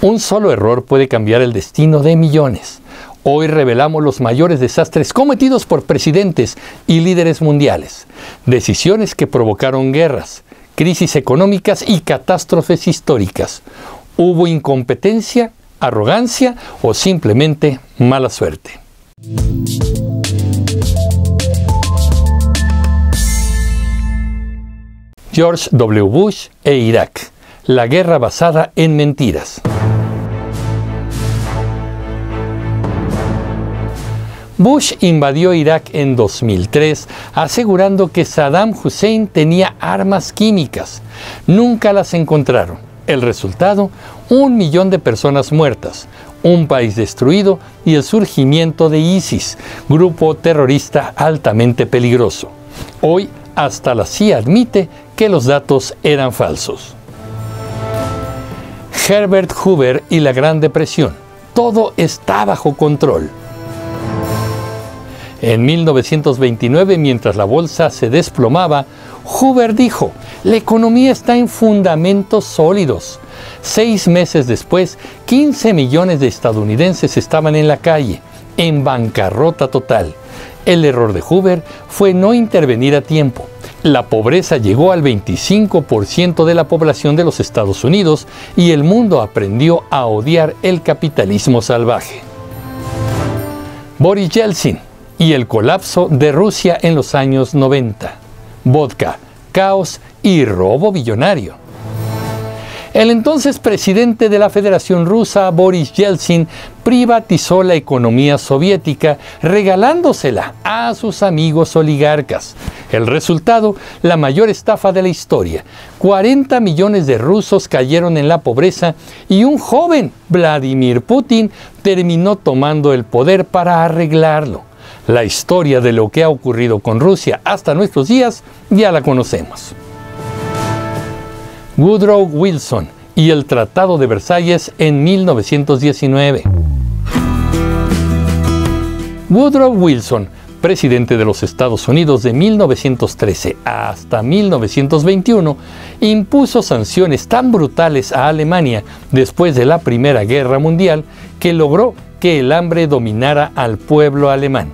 Un solo error puede cambiar el destino de millones. Hoy revelamos los mayores desastres cometidos por presidentes y líderes mundiales. Decisiones que provocaron guerras, crisis económicas y catástrofes históricas. ¿Hubo incompetencia, arrogancia o simplemente mala suerte? George W. Bush e Irak. La guerra basada en mentiras. Bush invadió Irak en 2003, asegurando que Saddam Hussein tenía armas químicas. Nunca las encontraron. El resultado, 1 millón de personas muertas, un país destruido y el surgimiento de ISIS, grupo terrorista altamente peligroso. Hoy, hasta la CIA admite que los datos eran falsos. Herbert Hoover y la Gran Depresión. Todo está bajo control. En 1929, mientras la bolsa se desplomaba, Hoover dijo: "La economía está en fundamentos sólidos". 6 meses después, 15 millones de estadounidenses estaban en la calle, en bancarrota total. El error de Hoover fue no intervenir a tiempo. La pobreza llegó al 25% de la población de los Estados Unidos y el mundo aprendió a odiar el capitalismo salvaje. Boris Yeltsin y el colapso de Rusia en los años 90. Vodka, caos y robo billonario. El entonces presidente de la Federación Rusa, Boris Yeltsin, privatizó la economía soviética, regalándosela a sus amigos oligarcas. El resultado, la mayor estafa de la historia. 40 millones de rusos cayeron en la pobreza y un joven, Vladimir Putin, terminó tomando el poder para arreglarlo. La historia de lo que ha ocurrido con Rusia hasta nuestros días ya la conocemos. Woodrow Wilson y el Tratado de Versalles en 1919. Woodrow Wilson, presidente de los Estados Unidos de 1913 hasta 1921, impuso sanciones tan brutales a Alemania después de la Primera Guerra Mundial que logró que el hambre dominara al pueblo alemán.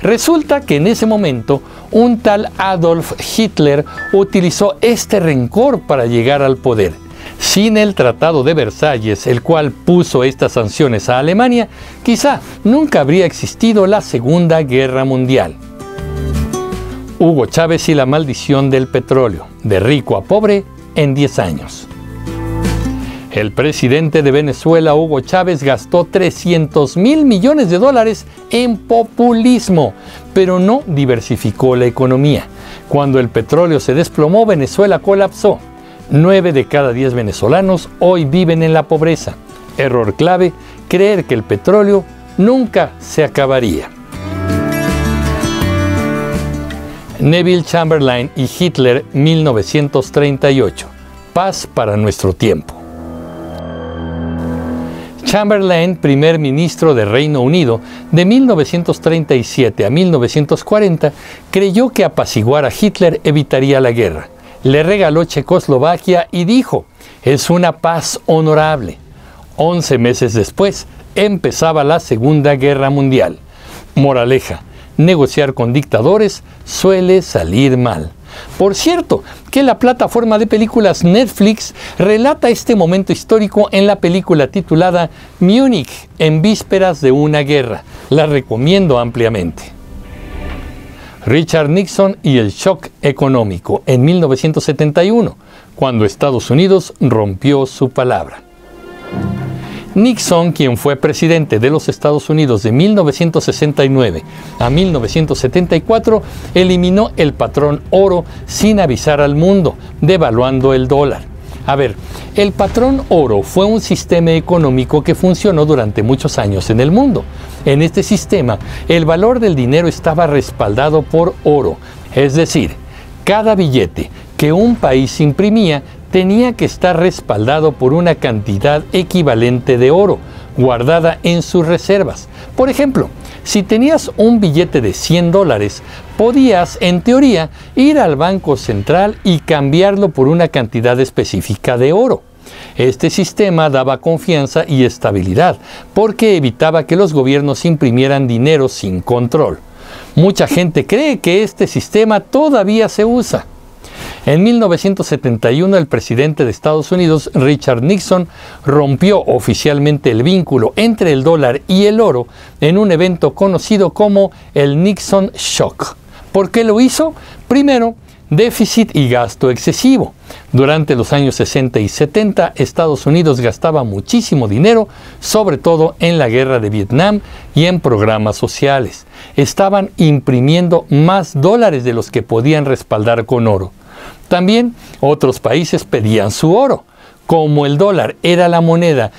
Resulta que en ese momento un tal Adolf Hitler utilizó este rencor para llegar al poder. Sin el Tratado de Versalles, el cual puso estas sanciones a Alemania, quizá nunca habría existido la Segunda Guerra Mundial. Hugo Chávez y la maldición del petróleo, de rico a pobre en 10 años. El presidente de Venezuela, Hugo Chávez, gastó $300.000 millones en populismo, pero no diversificó la economía. Cuando el petróleo se desplomó, Venezuela colapsó. 9 de cada 10 venezolanos hoy viven en la pobreza. Error clave, creer que el petróleo nunca se acabaría. Neville Chamberlain y Hitler, 1938. Paz para nuestro tiempo. Chamberlain, primer ministro de Reino Unido de 1937 a 1940, creyó que apaciguar a Hitler evitaría la guerra. Le regaló Checoslovaquia y dijo: "Es una paz honorable". 11 meses después, empezaba la Segunda Guerra Mundial. Moraleja: negociar con dictadores suele salir mal. Por cierto, que la plataforma de películas Netflix relata este momento histórico en la película titulada Múnich, en vísperas de una guerra. La recomiendo ampliamente. Richard Nixon y el shock económico en 1971, cuando Estados Unidos rompió su palabra. Nixon, quien fue presidente de los Estados Unidos de 1969 a 1974, eliminó el patrón oro sin avisar al mundo, devaluando el dólar. A ver, el patrón oro fue un sistema económico que funcionó durante muchos años en el mundo. En este sistema, el valor del dinero estaba respaldado por oro, es decir, cada billete que un país imprimía tenía que estar respaldado por una cantidad equivalente de oro, guardada en sus reservas. Por ejemplo, si tenías un billete de $100, podías, en teoría, ir al Banco Central y cambiarlo por una cantidad específica de oro. Este sistema daba confianza y estabilidad, porque evitaba que los gobiernos imprimieran dinero sin control. Mucha gente cree que este sistema todavía se usa. En 1971, el presidente de Estados Unidos, Richard Nixon, rompió oficialmente el vínculo entre el dólar y el oro en un evento conocido como el Nixon Shock. ¿Por qué lo hizo? Primero, déficit y gasto excesivo. Durante los años 60 y 70, Estados Unidos gastaba muchísimo dinero, sobre todo en la guerra de Vietnam y en programas sociales. Estaban imprimiendo más dólares de los que podían respaldar con oro. También otros países pedían su oro. Como el dólar era la moneda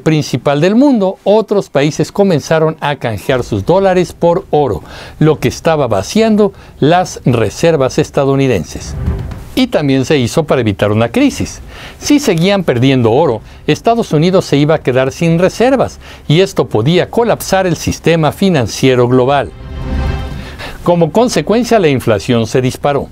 principal del mundo, otros países comenzaron a canjear sus dólares por oro, lo que estaba vaciando las reservas estadounidenses. Y también se hizo para evitar una crisis. Si seguían perdiendo oro, Estados Unidos se iba a quedar sin reservas, y esto podía colapsar el sistema financiero global. Como consecuencia, la inflación se disparó.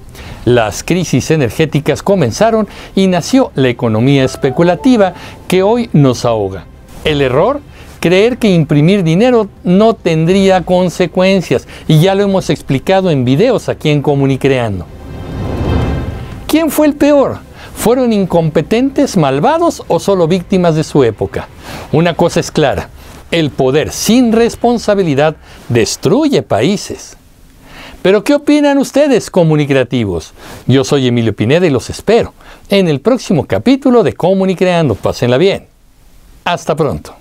Las crisis energéticas comenzaron y nació la economía especulativa que hoy nos ahoga. El error: creer que imprimir dinero no tendría consecuencias, y ya lo hemos explicado en videos aquí en Comunicreando. ¿Quién fue el peor? ¿Fueron incompetentes, malvados o solo víctimas de su época? Una cosa es clara: el poder sin responsabilidad destruye países. Pero ¿qué opinan ustedes, comunicativos? Yo soy Emilio Pineda y los espero en el próximo capítulo de Comunicreando. Pásenla bien. Hasta pronto.